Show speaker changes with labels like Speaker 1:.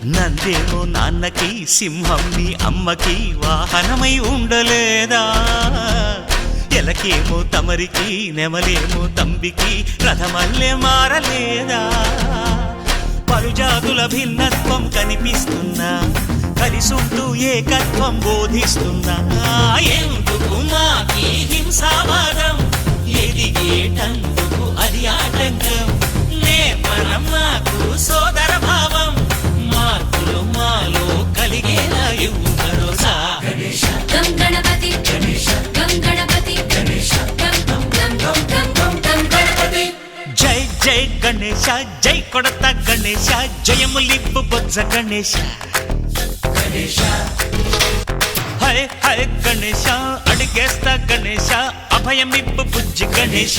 Speaker 1: నందేమో నాన్నకి సింహం నీ అమ్మకి వాహనమై ఉండలేదా ఎలకేమో తమరికి నెమలేమో తంబికి రథమల్లే మారలేదా పలుజాతుల భిన్నత్వం కనిపిస్తున్నా కలిసుంటూ ఏకత్వం బోధిస్తున్నా ఎందుకు మాకి హింసావాదం ఎదిగేటందుకు అది ఆటంకం నేర్పరం మాకు సోదర భావం మార్పులు మాలో కలిగేలా ఇవ్వు భరోసా
Speaker 2: గం గణపతి గం గణపతి గం గం గం గం గం గం గణపతి
Speaker 1: జై జై గణేశ జై కొడత గణేశ జయములిప్పు బొజ్జ గణేశ హై హై గణేశ అడిగేస్తా గణేశ అభయమిప్పు బుజ్జి గణేశ